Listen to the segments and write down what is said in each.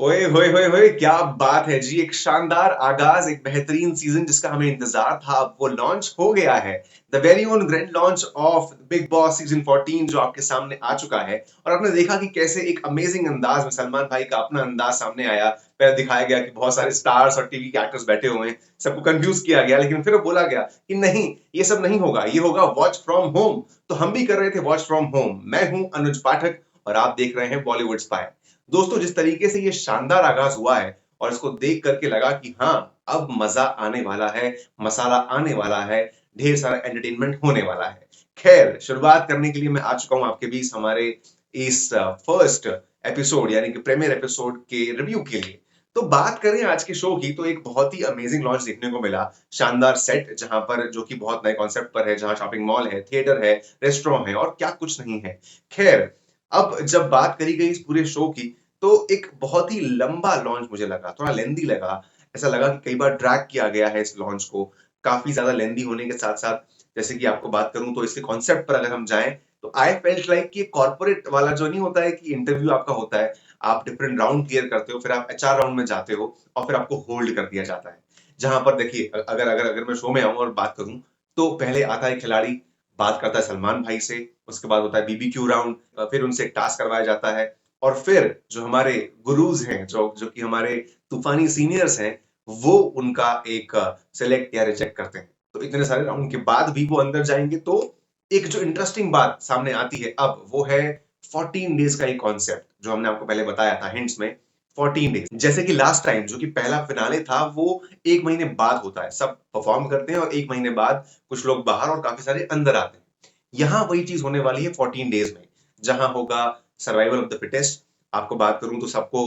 ओए होए होए होए, क्या बात है जी। एक शानदार आगाज, एक बेहतरीन सीजन जिसका हमें इंतजार था, अब वो लॉन्च हो गया है। The very own grand launch of big boss season 14 जो आपके सामने आ चुका है। और आपने देखा कि कैसे एक अमेजिंग अंदाज में सलमान भाई का अपना अंदाज सामने आया। पहले दिखाया गया कि बहुत सारे स्टार्स और टीवी के एक्टर्स बैठे हुए हैं, सबको कंफ्यूज किया गया, लेकिन फिर बोला गया कि नहीं, ये सब नहीं होगा, ये होगा वॉच फ्रॉम होम। तो हम भी कर रहे थे वॉच फ्रॉम होम। मैं हूं अनुज पाठक और आप देख रहे हैं बॉलीवुड स्पाई। दोस्तों, जिस तरीके से ये शानदार आगाज हुआ है और इसको देख करके लगा कि हाँ, अब मजा आने वाला है, मसाला आने वाला है, ढेर सारा एंटरटेनमेंट होने वाला है। खैर, शुरुआत करने के लिए मैं आ चुका हूं आपके बीच हमारे इस फर्स्ट एपिसोड यानी कि प्रीमियर एपिसोड के रिव्यू के लिए। तो बात करें आज के शो की, तो एक बहुत ही अमेजिंग लॉन्च देखने को मिला। शानदार सेट जहां पर, जो कि बहुत नए कॉन्सेप्ट पर है, जहां शॉपिंग मॉल है, थिएटर है, रेस्टोरेंट है और क्या कुछ नहीं है। खैर, अब जब बात करी गई इस पूरे शो की, तो एक बहुत ही लंबा लॉन्च मुझे लगा, थोड़ा लेंदी लगा। ऐसा लगा कि कई बार ड्रैग किया गया है इस लॉन्च को। काफी ज्यादा लेंदी होने के साथ साथ, जैसे कि आपको बात करूं तो इसके कॉन्सेप्ट पर अगर हम जाएं, तो आई फेल्ट लाइक कि कॉर्पोरेट वाला जो नहीं होता है कि इंटरव्यू आपका होता है, आप डिफरेंट राउंड क्लियर करते हो, फिर आप एचआर राउंड में जाते हो और फिर आपको होल्ड कर दिया जाता है। जहां पर देखिए, अगर अगर अगर मैं शो में आऊं और बात करूं, तो पहले आता है खिलाड़ी, बात करता है सलमान भाई से। उसके बाद होता है बीबीक्यू राउंड, फिर उनसे एक टास्क करवाया जाता है। और फिर जो हमारे गुरुज हैं, जो जो कि हमारे तूफानी सीनियर्स हैं, वो उनका एक सिलेक्ट या रिजेक्ट करते हैं। तो इतने सारे राउंड के बाद भी वो अंदर जाएंगे, तो एक जो इंटरेस्टिंग बात सामने आती है अब, वो है 14 डेज का एक कॉन्सेप्ट जो हमने आपको पहले बताया था हिंट्स में। 14 डेज, जैसे कि लास्ट टाइम जो कि पहला फिनाले था, वो 1 महीने बाद होता है। सब परफॉर्म करते हैं और 1 महीने बाद कुछ लोग बाहर और काफी सारे अंदर आते हैं। यहाँ वही चीज होने वाली है 14 डेज में, जहां होगा सर्वाइवल ऑफ द फिटेस्ट। आपको बात करूं तो सबको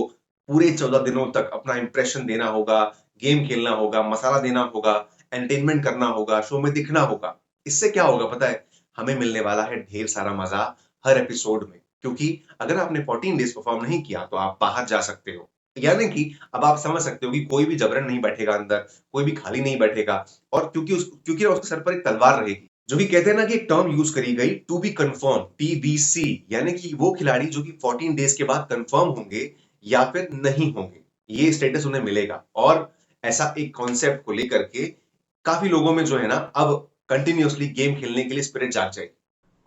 पूरे 14 दिनों तक अपना इंप्रेशन देना होगा, गेम खेलना होगा, मसाला देना होगा, एंटरटेनमेंट करना होगा, शो में दिखना होगा। इससे क्या होगा पता है? हमें मिलने वाला है ढेर सारा मजा हर एपिसोड में, क्योंकि अगर आपने 14 डेज परफॉर्म नहीं किया तो आप बाहर जा सकते हो। यानी कि अब आप समझ सकते हो कि कोई भी जबरन नहीं बैठेगा अंदर, कोई भी खाली नहीं बैठेगा। और क्योंकि उसके सर पर एक तलवार रहेगी, जो कि कहते हैं ना कि एक टर्म यूज करी गई, टू बी कंफर्म, टीबीसी। यानी कि वो खिलाड़ी जो कि 14 डेज के बाद कंफर्म होंगे या फिर नहीं होंगे, ये स्टेटस उन्हें मिलेगा। और ऐसा एक कॉन्सेप्ट को लेकर के काफी लोगों में जो है ना, अब कंटिन्यूअसली गेम खेलने के लिए स्पिरिट जाग जाएगी।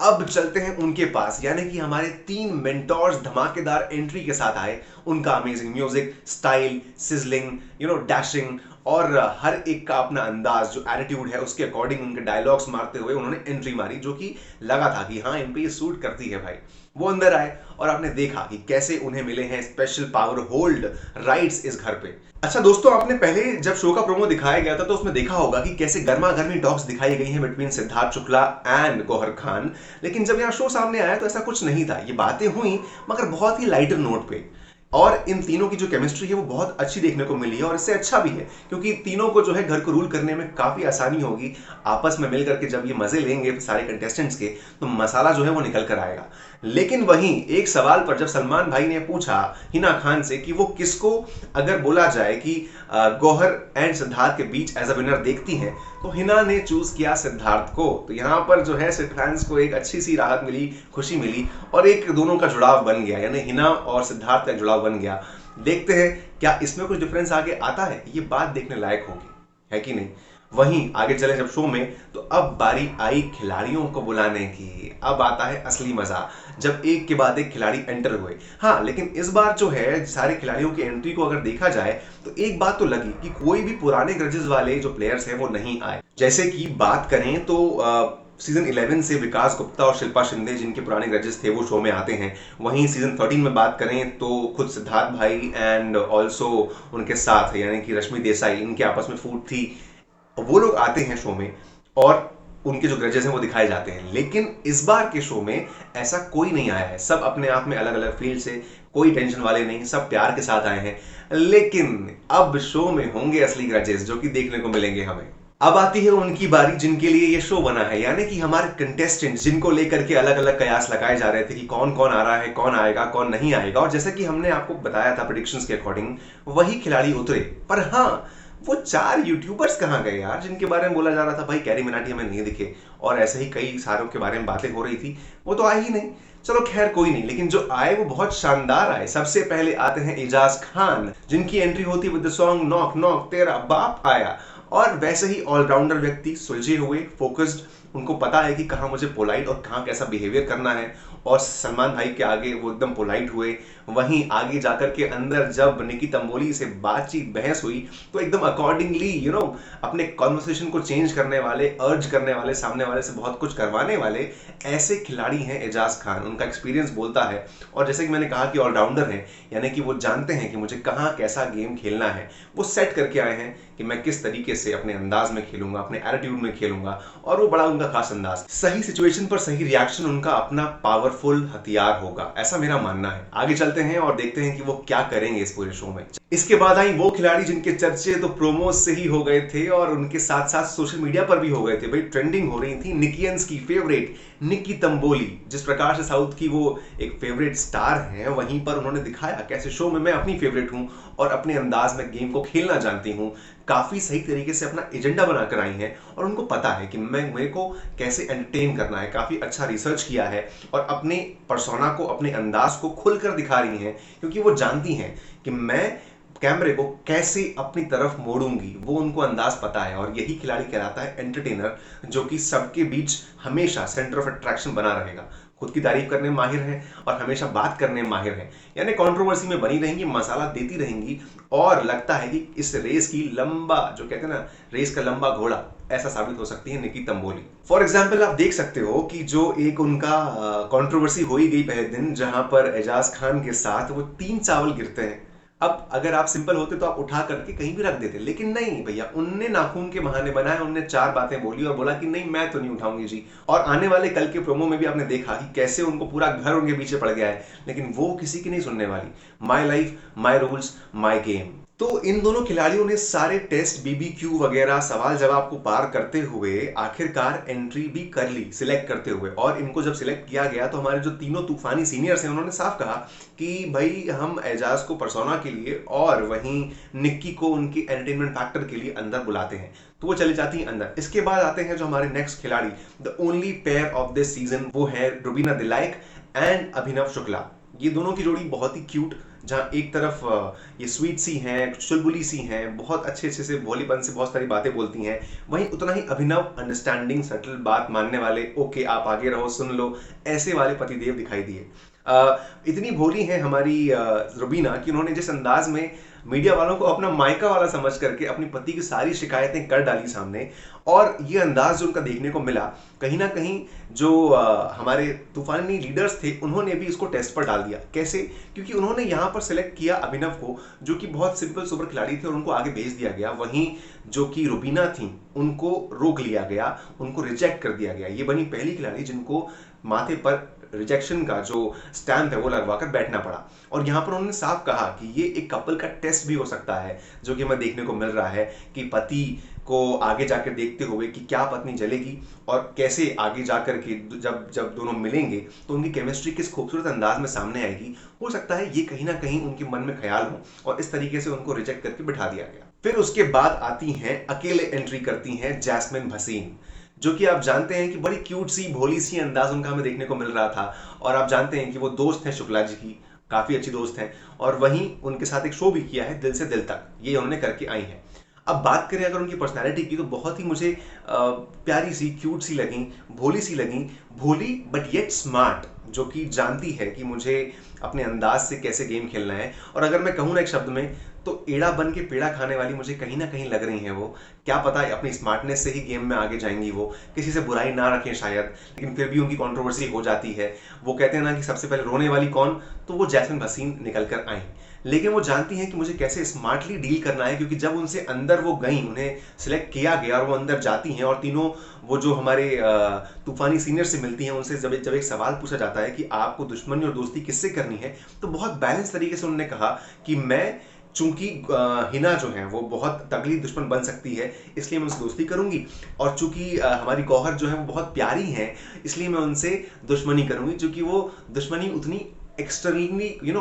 अब चलते हैं उनके पास, यानी कि हमारे 3 मेंटोर्स धमाकेदार एंट्री के साथ आए। उनका amazing music, style, sizzling, dashing, और हर एक का अपना अंदाज, जो एटीट्यूड है उसके अकॉर्डिंग उनके डायलॉग्स मारते हुए उन्होंने एंट्री मारी, जो कि लगा था कि हाँ, इन पे ये सूट करती है भाई। वो अंदर आए और आपने देखा कि कैसे उन्हें मिले हैं स्पेशल पावर होल्ड राइट्स इस घर पे। अच्छा दोस्तों, आपने पहले जब शो का प्रोमो दिखाया गया था, तो उसमें देखा होगा कि कैसे गर्मा गर्मी टॉक्स दिखाई गई हैं बिटवीन सिद्धार्थ शुक्ला एंड गौहर खान। लेकिन जब यहाँ शो सामने आया तो ऐसा कुछ नहीं था। ये बातें हुई, मगर बहुत ही लाइटर नोट पे। और इन तीनों की जो केमिस्ट्री है वो बहुत अच्छी देखने को मिली है, और इससे अच्छा भी है क्योंकि तीनों को जो है घर को रूल करने में काफी आसानी होगी। आपस में मिलकर के जब ये मजे लेंगे सारे कंटेस्टेंट्स के, तो मसाला जो है वो निकल कर आएगा। लेकिन वहीं एक सवाल पर जब सलमान भाई ने पूछा हिना खान से कि वो किसको, अगर बोला जाए कि गौहर एंड सिद्धार्थ के बीच एज अ विनर देखती हैं, तो हिना ने चूज किया सिद्धार्थ को। तो यहाँ पर जो है सिद्ध फैंस को एक अच्छी सी राहत मिली, खुशी मिली, और एक दोनों का जुड़ाव बन गया, यानी हिना और सिद्धार्थ का जुड़ाव बन गया। देखते हैं क्या इसमें कुछ डिफरेंस आगे आता है, ये बात देखने लायक होगी, है कि नहीं। वहीं आगे चले जब शो में, तो अब बारी आई खिलाड़ियों को बुलाने की। अब आता है असली मजा, जब एक के बाद एक खिलाड़ी एंटर हुए। हाँ, लेकिन इस बार जो है सारे खिलाड़ियों की एंट्री को अगर देखा जाए, तो एक बात तो लगी कि कोई भी पुराने ग्रजेस वाले जो प्लेयर्स हैं वो नहीं आए। जैसे कि बात करें तो सीजन 11 से विकास गुप्ता और शिल्पा शिंदे, जिनके पुराने ग्रजेस थे, वो शो में आते हैं। वहीं सीजन 13 में बात करें तो खुद सिद्धार्थ भाई एंड ऑल्सो उनके साथ यानी कि रश्मि देसाई, इनके आपस में फूट थी, वो लोग आते हैं शो में और उनके जो ग्रजेस हैं वो दिखाए जाते हैं। लेकिन इस बार के शो में ऐसा कोई नहीं आया है। सब अपने आप में अलग अलग फील्ड से, कोई टेंशन वाले नहीं, सब प्यार के साथ आए हैं। लेकिन अब शो में होंगे असली ग्रजेस, जो कि देखने को मिलेंगे हमें। अब आती है उनकी बारी जिनके लिए ये शो बना है, यानी कि हमारे कंटेस्टेंट्स, जिनको लेकर के अलग अलग कयास लगाए जा रहे थे कि कौन कौन आ रहा है, कौन आएगा, कौन नहीं आएगा। और जैसा कि हमने आपको बताया था प्रेडिक्शंस के अकॉर्डिंग, वही खिलाड़ी उतरे। पर हाँ, वो 4 यूट्यूबर्स कहाँ गए यार, जिनके बारे में बोला जा रहा था भाई कैरी मिनाटी हमें नहीं दिखे, और ऐसे ही कई सारों के बारे में बातें हो रही थी, वो तो आए ही नहीं। चलो खैर कोई नहीं, लेकिन जो आए वो बहुत शानदार आए। सबसे पहले आते हैं एजाज खान, जिनकी एंट्री होती है with the song knock knock तेरा बाप आया। और वैसे ही ऑलराउंडर व्यक्ति, सुलझे हुए, फोकस्ड, उनको पता है कि कहाँ मुझे पोलाइट और कहाँ कैसा बिहेवियर करना है। और सलमान भाई के आगे वो एकदम पोलाइट हुए। वहीं आगे जाकर के अंदर जब निकी तंबोली से बातचीत बहस हुई तो एकदम अकॉर्डिंगली अपने कॉन्वर्सेशन को चेंज करने वाले, अर्ज करने वाले, सामने वाले से बहुत कुछ करवाने वाले ऐसे खिलाड़ी हैं एजाज खान। उनका एक्सपीरियंस बोलता है। और जैसे कि मैंने कहा कि ऑलराउंडर हैं, यानी कि वो जानते हैं कि मुझे कहाँ कैसा गेम खेलना है। वो सेट करके आए हैं कि मैं किस तरीके से अपने अंदाज में खेलूंगा, अपने एटीट्यूड में खेलूंगा। और वो बड़ा उनका खास अंदाज, सही सिचुएशन पर सही रिएक्शन उनका अपना पावरफुल हथियार होगा, ऐसा मेरा मानना है। आगे चलते हैं और देखते हैं कि वो क्या करेंगे इस पूरे शो में। इसके बाद आई वो खिलाड़ी जिनके चर्चे तो प्रोमो से ही हो गए थे और उनके साथ साथ सोशल मीडिया पर भी हो गए थे। भाई ट्रेंडिंग हो रही थी निकियंस की फेवरेट निकी तंबोली। जिस प्रकार से साउथ की वो एक फेवरेट स्टार हैं, वहीं पर उन्होंने दिखाया कैसे शो में मैं अपनी फेवरेट हूं और अपने अंदाज में गेम को खेलना जानती हूं। काफी सही तरीके से अपना एजेंडा बनाकर आई हैं और उनको पता है कि मेरे को कैसे एंटरटेन करना है। काफी अच्छा रिसर्च किया है और अपने पर्सोना को, अपने अंदाज को खुलकर दिखा रही हैं, क्योंकि वो जानती हैं कि मैं कैमरे को कैसे अपनी तरफ मोड़ूंगी। वो उनको अंदाज पता है और यही खिलाड़ी कहलाता है एंटरटेनर, जो कि सबके बीच हमेशा सेंटर ऑफ अट्रैक्शन बना रहेगा। खुद की तारीफ करने में माहिर है और हमेशा बात करने में माहिर है, यानी कंट्रोवर्सी में बनी रहेंगी, मसाला देती रहेंगी। और लगता है कि इस रेस की लंबा, जो कहते हैं ना, रेस का लंबा घोड़ा, ऐसा साबित हो सकती है निकी तंबोली। फॉर एग्जाम्पल आप देख सकते हो कि जो एक उनका कंट्रोवर्सी हो ही गई पहले दिन, जहां पर एजाज खान के साथ वो 3 चावल गिरते हैं। अब अगर आप सिंपल होते तो आप उठा करके कहीं भी रख देते, लेकिन नहीं भैया, उनने नाखून के बहाने बनाए, उनने 4 बातें बोली और बोला कि नहीं मैं तो नहीं उठाऊंगी जी। और आने वाले कल के प्रोमो में भी आपने देखा कि कैसे उनको पूरा घर उनके पीछे पड़ गया है, लेकिन वो किसी की नहीं सुनने वाली। My life, my rules, my game. तो इन दोनों खिलाड़ियों ने सारे टेस्ट, बीबीक्यू वगैरह, सवाल जवाब को पार करते हुए आखिरकार एंट्री भी कर ली, सिलेक्ट करते हुए। और इनको जब सिलेक्ट किया गया तो हमारे जो तीनों तूफानी सीनियर्स हैं, उन्होंने साफ कहा कि भाई हम एजाज को पर्सोना के लिए और वहीं निक्की को उनकी एंटरटेनमेंट फैक्टर के लिए अंदर बुलाते हैं। तो वो चली जाती है अंदर। इसके बाद आते हैं जो हमारे नेक्स्ट खिलाड़ी, the only pair of this season, वो है रुबीना दिलाइक एंड अभिनव शुक्ला। ये दोनों की जोड़ी बहुत ही क्यूट, जहां एक तरफ ये स्वीट सी हैं, चुलबुली सी हैं, बहुत अच्छे से भोलीपन से बहुत सारी बातें बोलती हैं, वहीं उतना ही अभिनव अंडरस्टैंडिंग, सटल, बात मानने वाले, ओके आप आगे रहो सुन लो, ऐसे वाले पतिदेव दिखाई दिए। इतनी भोली हैं हमारी रुबीना कि उन्होंने जिस अंदाज में मीडिया वालों को अपना मायका वाला समझ करके अपनी पति की सारी शिकायतें कर डाली सामने, और ये अंदाज जो उनका देखने को मिला, कहीं ना कहीं जो हमारे तूफानी लीडर्स थे, उन्होंने भी इसको टेस्ट पर डाल दिया। कैसे? क्योंकि उन्होंने यहाँ पर सिलेक्ट किया अभिनव को, जो कि बहुत सिंपल सुपर खिलाड़ी थे, और उनको आगे भेज दिया गया। वहीं जो कि रुबीना थी, उनको रोक लिया गया, उनको रिजेक्ट कर दिया गया। ये बनी पहली खिलाड़ी जिनको माथे पर रिजेक्शन का जो स्टैंप है वो लगवाकर बैठना पड़ा। और यहाँ पर उन्होंने साफ कहा कि ये एक कपल का टेस्ट भी हो सकता है, जो कि हमें देखने को मिल रहा है कि पति को आगे जाकर देखते हुए कि क्या पत्नी जलेगी और कैसे आगे जाकर के जब जब दोनों मिलेंगे तो उनकी केमिस्ट्री किस खूबसूरत अंदाज में सामने आएगी। हो सकता है ये कहीं ना कहीं उनके मन में ख्याल हो और इस तरीके से उनको रिजेक्ट करके बिठा दिया गया। फिर उसके बाद आती हैं, अकेले एंट्री करती हैं जैस्मिन भसीन, जो कि आप जानते हैं कि बड़ी क्यूट सी, भोली सी अंदाज उनका हमें देखने को मिल रहा था। और आप जानते हैं कि वो दोस्त हैं शुक्ला जी की, काफी अच्छी दोस्त हैं, और वहीं उनके साथ एक शो भी किया है, दिल से दिल तक, ये उन्होंने करके आई हैं। अब बात करें अगर उनकी पर्सनैलिटी की, तो बहुत ही मुझे प्यारी सी, क्यूट सी लगी, भोली सी लगी, भोली बट येट स्मार्ट, जो कि जानती है कि मुझे अपने अंदाज से कैसे गेम खेलना है। और अगर मैं कहूँ ना एक शब्द में, तो एड़ा बन के पेड़ा खाने वाली मुझे कहीं ना कहीं लग रही हैं वो। क्या पता है अपनी स्मार्टनेस से ही गेम में आगे जाएंगी वो, किसी से बुराई ना रखें शायद, लेकिन फिर भी उनकी कंट्रोवर्सी हो जाती है। वो कहते हैं ना कि सबसे पहले रोने वाली कौन, तो वो जैस्मिन भसीन निकल कर आई। लेकिन वो जानती हैं कि मुझे कैसे स्मार्टली डील करना है, क्योंकि जब उनसे अंदर वो गई, उन्हें सिलेक्ट किया गया और वो अंदर जाती हैं, और तीनों वो जो हमारे तूफानी सीनियर से मिलती हैं, उनसे जब एक सवाल पूछा जाता है कि आपको दुश्मनी और दोस्ती किससे करनी है, तो बहुत बैलेंस तरीके से उन्होंने कहा कि मैं, चूंकि हिना जो है वो बहुत तगड़ी दुश्मन बन सकती है, इसलिए मैं उनसे दोस्ती करूंगी, और चूंकि हमारी गौहर जो है वो बहुत प्यारी है, इसलिए मैं उनसे दुश्मनी करूंगी, चूंकि वो दुश्मनी उतनी एक्सट्रीमली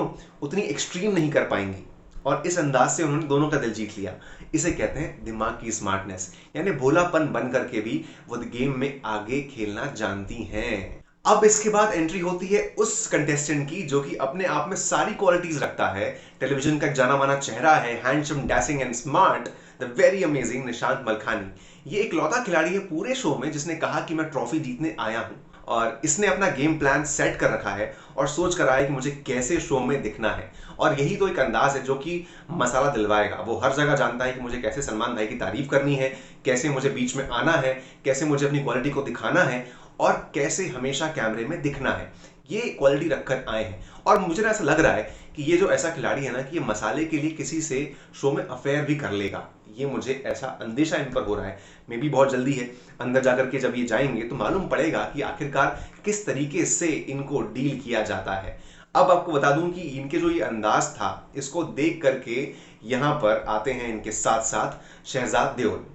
उतनी एक्सट्रीम नहीं कर पाएंगी। और इस अंदाज से उन्होंने दोनों का दिल जीत लिया। इसे कहते हैं दिमाग की स्मार्टनेस, यानी भोलापन बन करके भी वो गेम में आगे खेलना जानती हैं। अब इसके बाद एंट्री होती है उस कंटेस्टेंट की जो कि अपने आप में सारी क्वालिटीज रखता है। टेलीविजन का जाना माना चेहरा है, handsome, dashing and smart, the very amazing Nishant Malkhani. ये एक लौता खिलाड़ी है पूरे शो में जिसने कहा कि मैं ट्रॉफी जीतने आया हूं, और इसने अपना गेम प्लान सेट कर रखा है और सोच कर आया है कि मुझे कैसे शो में दिखना है। और यही तो एक अंदाज है जो कि मसाला दिलवाएगा। वो हर जगह जानता है कि मुझे कैसे सलमान भाई की तारीफ करनी है, कैसे मुझे बीच में आना है, कैसे मुझे अपनी क्वालिटी को दिखाना है, और कैसे हमेशा कैमरे में दिखना है। ये क्वालिटी रखकर आए हैं। और मुझे ना ऐसा लग रहा है कि ये जो ऐसा खिलाड़ी है ना कि ये मसाले के लिए किसी से शो में अफेयर भी कर लेगा। ये मुझे ऐसा अंदेशा इन पर हो रहा है। मे भी बहुत जल्दी है, अंदर जाकर के जब ये जाएंगे तो मालूम पड़ेगा कि आखिरकार किस तरीके से इनको डील किया जाता है। अब आपको बता दूं कि इनके जो ये अंदाज था, इसको देख करके यहां पर आते हैं इनके साथ साथ शहजाद देओल।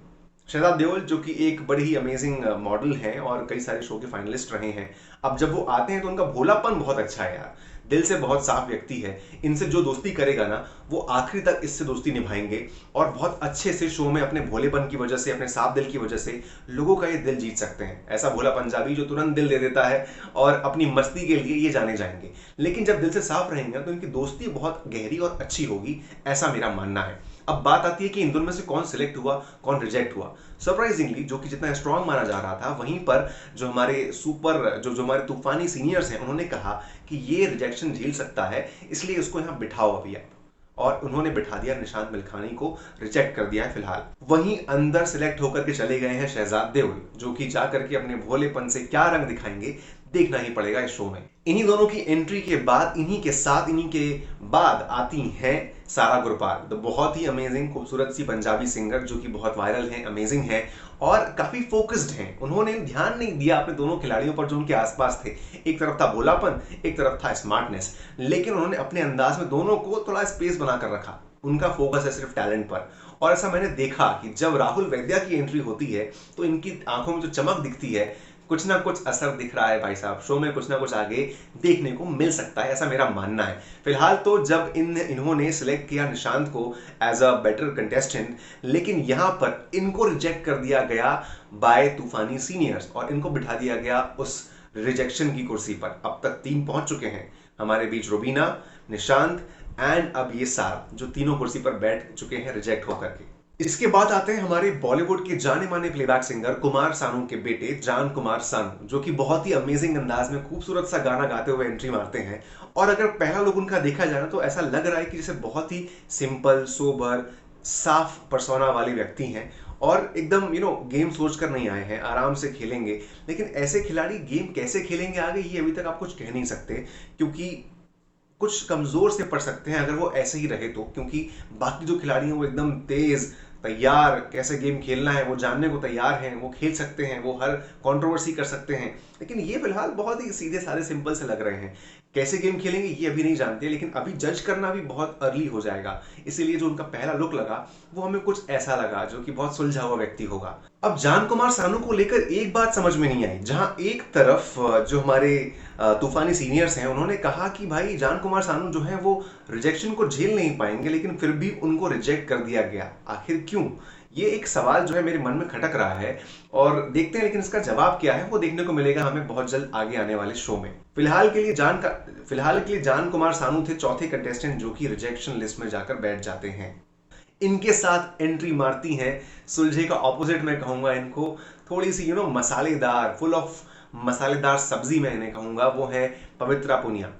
शहजाद देओल जो कि एक बड़ी ही अमेजिंग मॉडल हैं और कई सारे शो के फाइनलिस्ट रहे हैं। अब जब वो आते हैं तो उनका भोलापन बहुत अच्छा है यार, दिल से बहुत साफ व्यक्ति है। इनसे जो दोस्ती करेगा ना वो आखिरी तक इससे दोस्ती निभाएंगे और बहुत अच्छे से शो में अपने भोलेपन की वजह से, अपने साफ दिल की वजह से लोगों का ये दिल जीत सकते हैं। ऐसा भोला पंजाबी जो तुरंत दिल दे देता है और अपनी मस्ती के लिए ये जाने जाएंगे। लेकिन जब दिल से साफ रहेंगे तो इनकी दोस्ती बहुत गहरी और अच्छी होगी, ऐसा मेरा मानना है। अब बात आती है कि इन दोनों में से कौन सिलेक्ट हुआ, कौन रिजेक्ट हुआ। सरप्राइजिंगली जो कि जितना स्ट्रांग माना जा रहा था, वहीं पर जो हमारे सुपर जो जो हमारे तूफानी सीनियर्स हैं उन्होंने कहा कि ये रिजेक्शन झेल सकता है, इसलिए उसको यहाँ बिठाओ अभी आप। और उन्होंने बिठा दिया निशांत मिल्खानी को, रिजेक्ट कर दिया है फिलहाल। वहीं अंदर सिलेक्ट होकर के चले गए हैं शहजाद देओल, जो कि जाकर के अपने भोलेपन से क्या रंग दिखाएंगे देखना ही पड़ेगा इस शो में। इन्हीं दोनों की एंट्री के बाद, इन्हीं के साथ, इन्हीं के बाद आती हैं सारा गुरपाल, तो बहुत ही अमेजिंग खूबसूरत सी पंजाबी सिंगर जो कि बहुत वायरल हैं, अमेजिंग हैं और काफी फोकस्ड हैं। उन्होंने ध्यान नहीं दिया अपने दोनों खिलाड़ियों पर जो उनके आसपास थे। एक तरफ था भोलापन, एक तरफ था स्मार्टनेस, लेकिन उन्होंने अपने अंदाज में दोनों को थोड़ा स्पेस बनाकर रखा। उनका फोकस है सिर्फ टैलेंट पर। और ऐसा मैंने देखा कि जब राहुल वैद्या की एंट्री होती है तो इनकी आंखों में जो चमक दिखती है, कुछ ना कुछ असर दिख रहा है भाई साहब। शो में कुछ ना कुछ आगे देखने को मिल सकता है, ऐसा मेरा मानना है। फिलहाल तो जब इन्होंने सिलेक्ट किया निशांत को एज अ बेटर कंटेस्टेंट, लेकिन यहां पर इनको रिजेक्ट कर दिया गया बाय तूफानी सीनियर्स और इनको बिठा दिया गया उस रिजेक्शन की कुर्सी पर। अब तक 3 पहुंच चुके हैं हमारे बीच, रुबीना, निशांत एंड अब ये सारा, जो तीनों कुर्सी पर बैठ चुके हैं रिजेक्ट होकर के। इसके बाद आते हैं हमारे बॉलीवुड के जाने माने प्लेबैक सिंगर कुमार सानू के बेटे जान कुमार सानू, जो कि बहुत ही अमेजिंग अंदाज में खूबसूरत सा गाना गाते हुए एंट्री मारते हैं। और अगर पहला लुक उनका देखा जाए तो ऐसा लग रहा है कि जैसे बहुत ही सिंपल, सोबर, साफ पर्सोना वाले व्यक्ति हैं और एकदम गेम सोच कर नहीं आए हैं, आराम से खेलेंगे। लेकिन ऐसे खिलाड़ी गेम कैसे खेलेंगे आगे, ये अभी तक आप कुछ कह नहीं सकते, क्योंकि कुछ कमजोर से पड़ सकते हैं अगर वो ऐसे ही रहे तो। क्योंकि बाकी जो खिलाड़ी हैं वो एकदम तेज, तैयार, कैसे गेम खेलना है वो जानने को तैयार हैं, वो खेल सकते हैं, वो हर कंट्रोवर्सी कर सकते हैं। लेकिन ये फिलहाल बहुत ही सीधे साधे सिंपल से लग रहे हैं। कैसे गेम खेलेंगे ये अभी नहीं जानते, लेकिन अभी जज करना भी बहुत अर्ली हो जाएगा। इसीलिए जो उनका पहला लुक लगा वो हमें कुछ ऐसा लगा जो कि बहुत सुलझा हुआ व्यक्ति होगा। अब जान कुमार सानू को लेकर एक बात समझ में नहीं आई, जहां एक तरफ जो हमारे तूफानी सीनियर्स हैं उन्होंने कहा कि भाई जान कुमार सानू जो है वो रिजेक्शन को झेल नहीं पाएंगे, लेकिन फिर भी उनको रिजेक्ट कर दिया गया। आखिर क्यों? ये एक सवाल जो है मेरे मन में खटक रहा है और देखते हैं, लेकिन इसका जवाब क्या है वो देखने को मिलेगा हमें बहुत जल्द आगे आने वाले शो में। फिलहाल के लिए जान कुमार सानू थे चौथे कंटेस्टेंट जो कि रिजेक्शन लिस्ट में जाकर बैठ जाते हैं। इनके साथ एंट्री मारती हैं, सुलझे का ऑपोजिट मैं कहूंगा इनको, थोड़ी सी मसालेदार, फुल ऑफ मसालेदार सब्जी मैं इन्हें कहूंगा, वो है पवित्रा पुनिया,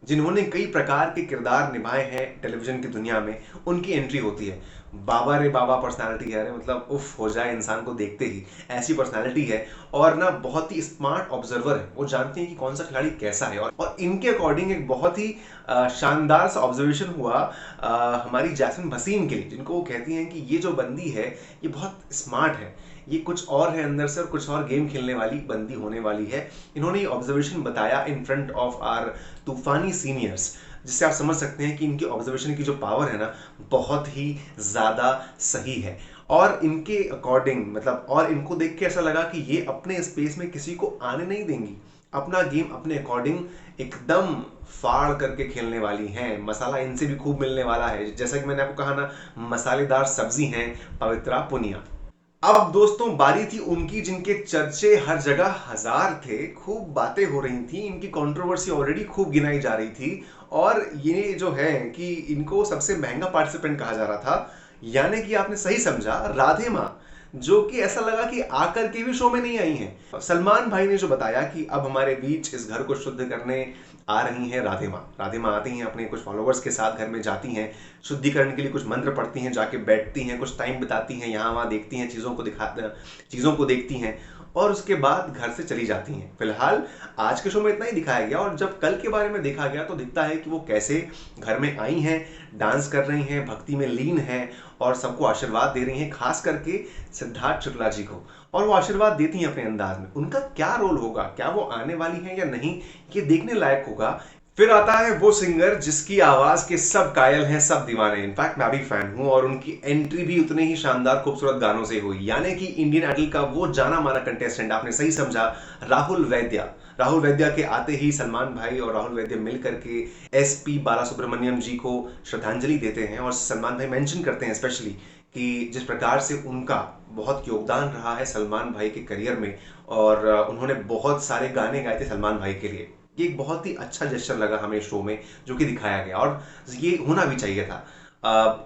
जिन्होंने कई प्रकार के किरदार निभाए हैं टेलीविजन की दुनिया में। उनकी एंट्री होती है, बाबा रे बाबा पर्सनालिटी है, मतलब उफ हो जाए इंसान को देखते ही, ऐसी पर्सनालिटी है। और ना बहुत ही स्मार्ट ऑब्जर्वर है, वो जानते हैं कि कौन सा खिलाड़ी कैसा है। और इनके अकॉर्डिंग एक बहुत ही शानदार सा ऑब्जर्वेशन हुआ हमारी जैस्मिन भसीन के लिए, जिनको वो कहती हैं कि ये जो बंदी है ये बहुत स्मार्ट है, ये कुछ और है अंदर से और कुछ और गेम खेलने वाली बंदी होने वाली है। इन्होंने ये ऑब्जर्वेशन बताया इन फ्रंट ऑफ आर तूफानी सीनियर्स, जिससे आप समझ सकते हैं कि इनकी ऑब्जर्वेशन की जो पावर है ना बहुत ही ज्यादा सही है। और इनके अकॉर्डिंग मतलब, और इनको देख के ऐसा लगा कि ये अपने स्पेस में किसी को आने नहीं देंगी, अपना गेम अपने अकॉर्डिंग एकदम फाड़ करके खेलने वाली हैं। मसाला इनसे भी खूब मिलने वाला है, जैसा कि मैंने आपको कहा ना, मसालेदार सब्जी हैं पवित्रा पुनिया। अब दोस्तों बारी थी उनकी जिनके चर्चे हर जगह हजार थे, खूब बातें हो रही थी, इनकी कंट्रोवर्सी ऑलरेडी खूब गिनाई जा रही थी और ये जो है कि इनको सबसे महंगा पार्टिसिपेंट कहा जा रहा था, यानी कि आपने सही समझा, राधे माँ, जो कि ऐसा लगा कि आकर के भी शो में नहीं आई हैं। सलमान भाई ने जो बताया कि अब हमारे बीच इस घर को शुद्ध करने आ रही हैं राधे माँ। राधे माँ आती हैं, अपने कुछ फॉलोअर्स के साथ घर में जाती हैं, शुद्धिकरण के लिए कुछ मंत्र पढ़ती हैं, जाके बैठती हैं, कुछ टाइम बिताती हैं, यहाँ वहाँ देखती हैं, चीज़ों को देखती हैं और उसके बाद घर से चली जाती हैं। फिलहाल आज के शो में इतना ही दिखाया गया और जब कल के बारे में देखा गया तो दिखता है कि वो कैसे घर में आई हैं, डांस कर रही हैं, भक्ति में लीन हैं और सबको आशीर्वाद दे रही हैं, खास करके सिद्धार्थ शुक्ला जी को। और वो आशीर्वाद देती हैं अपने अंदाज में। उनका क्या रोल होगा, क्या वो आने वाली हैं या नहीं, ये देखने लायक होगा। फिर आता है वो सिंगर जिसकी आवाज के सब कायल हैं, सब दीवाने। इनफैक्ट मैं भी फैन हूं और उनकी एंट्री भी उतने ही शानदार खूबसूरत गानों से हुई, यानी कि इंडियन आइडल का वो जाना माना कंटेस्टेंट, आपने सही समझा, राहुल वैद्या। राहुल वैद्या के आते ही सलमान भाई और राहुल वैद्या मिल करके एसपी बालासुब्रमण्यम जी को श्रद्धांजलि देते हैं और सलमान भाई मेंशन करते हैं स्पेशली कि जिस प्रकार से उनका बहुत योगदान रहा है सलमान भाई के करियर में और उन्होंने बहुत सारे गाने गाए थे सलमान भाई के लिए। ये एक बहुत ही अच्छा जेस्चर लगा हमें शो में जो कि दिखाया गया और ये होना भी चाहिए था।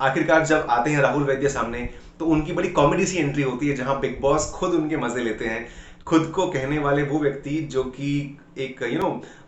आखिरकार जब आते हैं राहुल वैद्य सामने तो उनकी बड़ी कॉमेडी सी एंट्री होती है जहां बिग बॉस खुद उनके मजे लेते हैं। खुद को कहने वाले वो व्यक्ति जो कि एक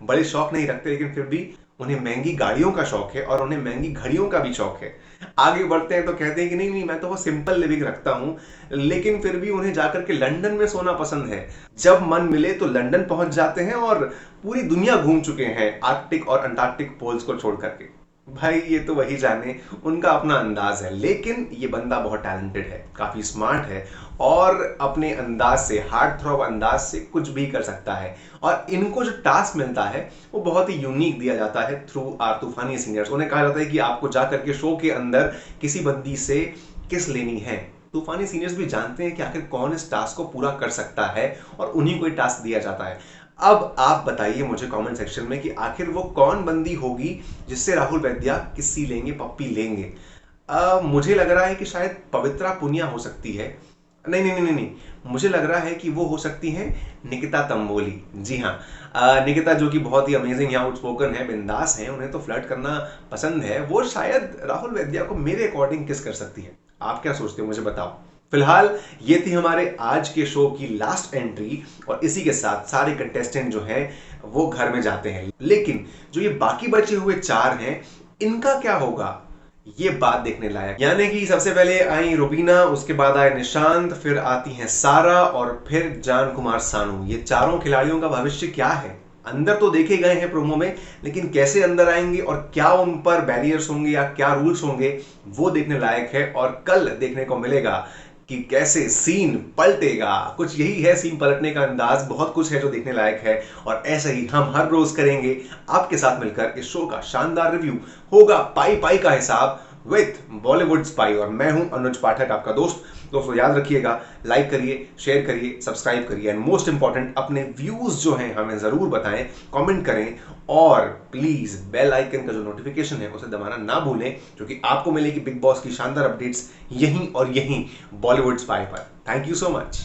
बड़े शौक नहीं रखते लेकिन फिर भी उन्हें महंगी गाड़ियों का शौक है और उन्हें महंगी घड़ियों का भी शौक है। आगे बढ़ते हैं तो कहते हैं कि नहीं नहीं, मैं तो वो सिंपल लिविंग रखता हूं, लेकिन फिर भी उन्हें जाकर के लंदन में सोना पसंद है। जब मन मिले तो लंदन पहुंच जाते हैं और पूरी दुनिया घूम चुके हैं आर्कटिक और अंटार्कटिक पोल्स को छोड़ करके। भाई ये तो वही जाने, उनका अपना अंदाज है, लेकिन ये बंदा बहुत टैलेंटेड है, काफी स्मार्ट है और अपने अंदाज से, हार्ट थ्रॉब अंदाज से कुछ भी कर सकता है। और इनको जो टास्क मिलता है वो बहुत ही यूनिक दिया जाता है थ्रू आर तूफानी सीनियर्स। उन्हें कहा जाता है कि आपको जा करके शो के अंदर किसी बंदी से किस लेनी है। तूफानी सीनियर्स भी जानते हैं कि आखिर कौन इस टास्क को पूरा कर सकता है और उन्हीं को ये टास्क दिया जाता है। अब आप बताइए मुझे कमेंट सेक्शन में कि आखिर वो कौन बंदी होगी जिससे राहुल वैद्या किस्सी लेंगे, पप्पी लेंगे। मुझे लग रहा है कि शायद पवित्रा पुनिया हो सकती है। नहीं नहीं नहीं नहीं, मुझे लग रहा है कि वो हो सकती हैं निकिता तंबोली। जी हाँ, निकिता जो कि बहुत ही अमेजिंग या आउटस्पोकन है, बिंदास है, उन्हें तो फ्लर्ट करना पसंद है, वो शायद राहुल वैद्या को मेरे अकॉर्डिंग किस कर सकती है। आप क्या सोचते हो मुझे बताओ। फिलहाल ये थी हमारे आज के शो की लास्ट एंट्री और इसी के साथ सारे कंटेस्टेंट जो हैं वो घर में जाते हैं, लेकिन जो ये बाकी बचे हुए 4 हैं इनका क्या होगा, ये बात देखने लायक। यानी कि सबसे पहले आई रुबीना, उसके बाद आए निशांत, फिर आती हैं सारा और फिर जान कुमार सानू। ये चारों खिलाड़ियों का भविष्य क्या है, अंदर तो देखे गए हैं प्रोमो में, लेकिन कैसे अंदर आएंगे और क्या उन पर बैरियर्स होंगे या क्या रूल्स होंगे वो देखने लायक है। और कल देखने को मिलेगा कि कैसे सीन पलटेगा। कुछ यही है सीन पलटने का अंदाज, बहुत कुछ है जो देखने लायक है और ऐसे ही हम हर रोज करेंगे आपके साथ मिलकर इस शो का शानदार रिव्यू। होगा पाई पाई का हिसाब विथ बॉलीवुड स्पाई और मैं हूं अनुज पाठक, आपका दोस्त। दोस्तों याद रखिएगा, लाइक करिए, शेयर करिए, सब्सक्राइब करिए एंड मोस्ट इंपॉर्टेंट अपने व्यूज जो हैं हमें जरूर बताएं, कमेंट करें और प्लीज बेल आइकन का जो नोटिफिकेशन है उसे दबाना ना भूलें, क्योंकि आपको मिलेगी बिग बॉस की शानदार अपडेट्स यहीं और यहीं बॉलीवुड स्पाई पर। Thank you so much.